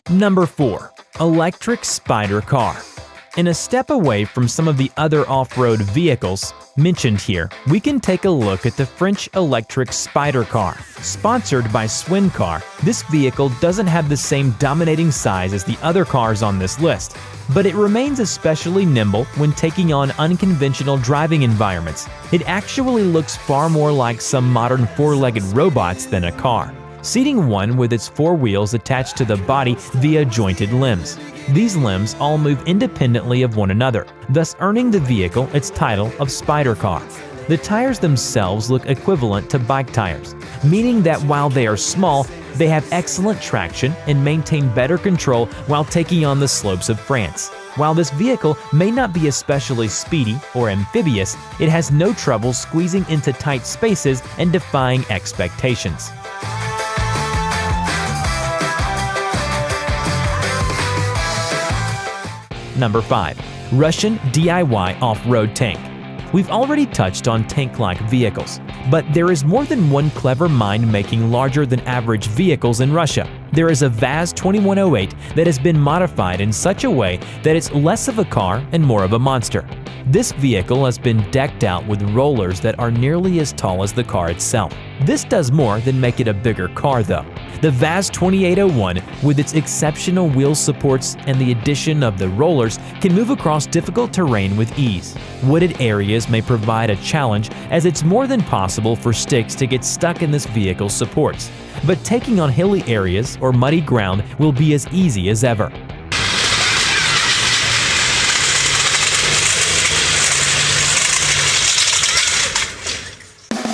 Number 4. Electric Spider Car. In a step away from some of the other off-road vehicles mentioned here, we can take a look at the French electric Spider Car. Sponsored by Swincar, this vehicle doesn't have the same dominating size as the other cars on this list, but it remains especially nimble when taking on unconventional driving environments. It actually looks far more like some modern four-legged robots than a car, seating one with its four wheels attached to the body via jointed limbs. These limbs all move independently of one another, thus earning the vehicle its title of Spider Car. The tires themselves look equivalent to bike tires, meaning that while they are small, they have excellent traction and maintain better control while taking on the slopes of France. While this vehicle may not be especially speedy or amphibious, it has no trouble squeezing into tight spaces and defying expectations. Number 5. Russian DIY Off-Road Tank. We've already touched on tank-like vehicles, but there is more than one clever mind making larger than average vehicles in Russia. There is a VAZ 2108 that has been modified in such a way that it's less of a car and more of a monster. This vehicle has been decked out with rollers that are nearly as tall as the car itself. This does more than make it a bigger car though. The VAZ 2801, with its exceptional wheel supports and the addition of the rollers, can move across difficult terrain with ease. Wooded areas may provide a challenge, as it's more than possible for sticks to get stuck in this vehicle's supports. But taking on hilly areas or muddy ground will be as easy as ever.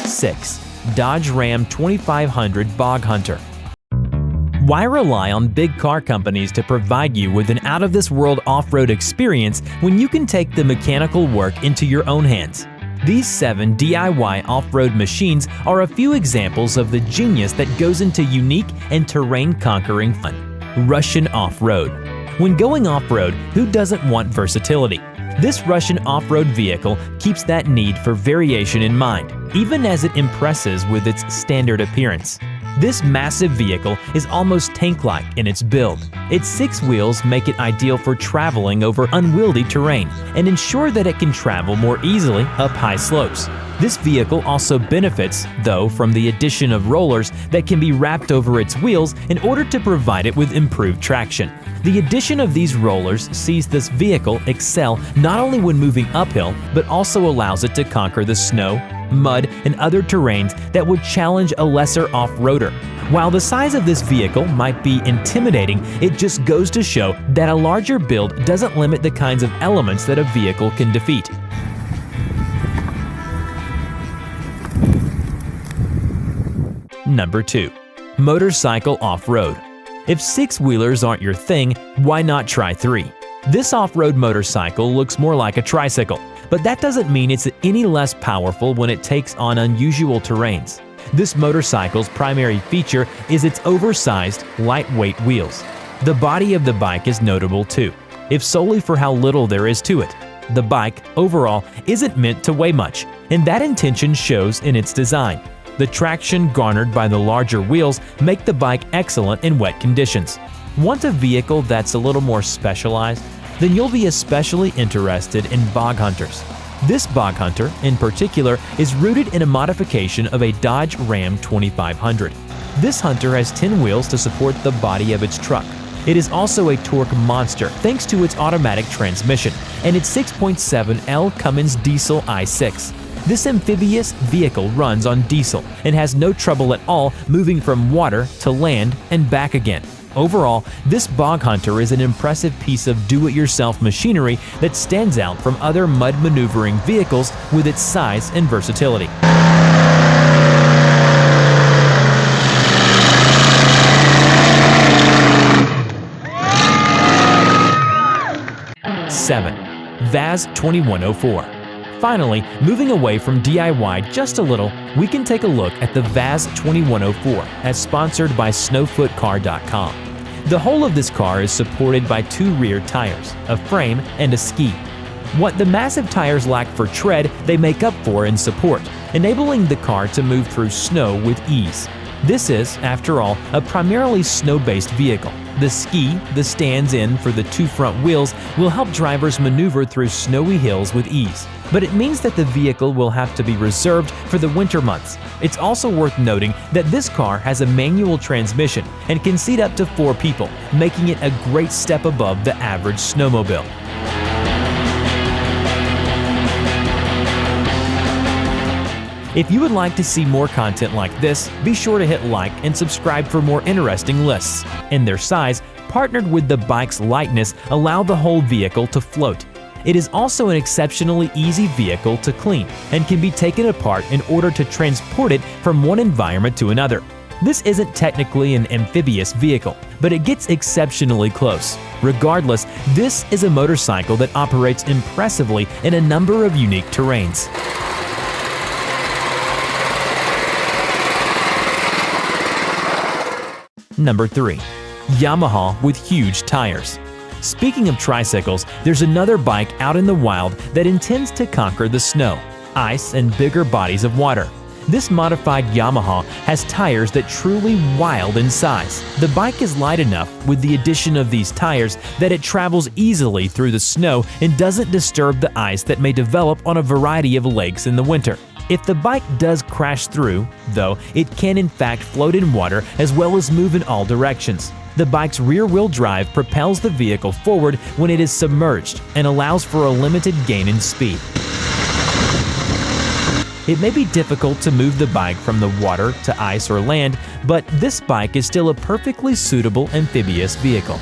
Six. Dodge Ram 2500 Bog Hunter. Why rely on big car companies to provide you with an out-of-this-world off-road experience when you can take the mechanical work into your own hands? These 7 DIY off-road machines are a few examples of the genius that goes into unique and terrain-conquering fun. Russian off-road. When going off-road, who doesn't want versatility? This Russian off-road vehicle keeps that need for variation in mind, even as it impresses with its standard appearance. This massive vehicle is almost tank-like in its build. Its 6 wheels make it ideal for traveling over unwieldy terrain and ensure that it can travel more easily up high slopes. This vehicle also benefits, though, from the addition of rollers that can be wrapped over its wheels in order to provide it with improved traction. The addition of these rollers sees this vehicle excel not only when moving uphill, but also allows it to conquer the snow, mud, and other terrains that would challenge a lesser off-roader. While the size of this vehicle might be intimidating, it just goes to show that a larger build doesn't limit the kinds of elements that a vehicle can defeat. Number 2. Motorcycle Off-Road. If 6-wheelers aren't your thing, why not try 3? This off-road motorcycle looks more like a tricycle, but that doesn't mean it's any less powerful when it takes on unusual terrains. This motorcycle's primary feature is its oversized, lightweight wheels. The body of the bike is notable too, if solely for how little there is to it. The bike, overall, isn't meant to weigh much, and that intention shows in its design. The traction garnered by the larger wheels make the bike excellent in wet conditions. Want a vehicle that's a little more specialized? Then you'll be especially interested in bog hunters. This bog hunter, in particular, is rooted in a modification of a Dodge Ram 2500. This hunter has 10 wheels to support the body of its truck. It is also a torque monster thanks to its automatic transmission and its 6.7L Cummins diesel i6. This amphibious vehicle runs on diesel and has no trouble at all moving from water to land and back again. Overall, this bog hunter is an impressive piece of do-it-yourself machinery that stands out from other mud maneuvering vehicles with its size and versatility. Seven. VAZ 2104. Finally, moving away from DIY just a little, we can take a look at the VAZ 2104 as sponsored by snowfootcar.com. The whole of this car is supported by 2 rear tires, a frame, and a ski. What the massive tires lack for tread, they make up for in support, enabling the car to move through snow with ease. This is, after all, a primarily snow-based vehicle. The ski, the stands-in for the two front wheels, will help drivers maneuver through snowy hills with ease. But it means that the vehicle will have to be reserved for the winter months. It's also worth noting that this car has a manual transmission and can seat up to 4 people, making it a great step above the average snowmobile. If you would like to see more content like this, be sure to hit like and subscribe for more interesting lists. And their size, partnered with the bike's lightness, allow the whole vehicle to float. It is also an exceptionally easy vehicle to clean and can be taken apart in order to transport it from one environment to another. This isn't technically an amphibious vehicle, but it gets exceptionally close. Regardless, this is a motorcycle that operates impressively in a number of unique terrains. Number 3. Yamaha with huge tires. Speaking of tricycles, there's another bike out in the wild that intends to conquer the snow, ice, and bigger bodies of water. This modified Yamaha has tires that truly wild in size. The bike is light enough with the addition of these tires that it travels easily through the snow and doesn't disturb the ice that may develop on a variety of lakes in the winter. If the bike does crash through, though, it can in fact float in water as well as move in all directions. The bike's rear-wheel drive propels the vehicle forward when it is submerged and allows for a limited gain in speed. It may be difficult to move the bike from the water to ice or land, but this bike is still a perfectly suitable amphibious vehicle.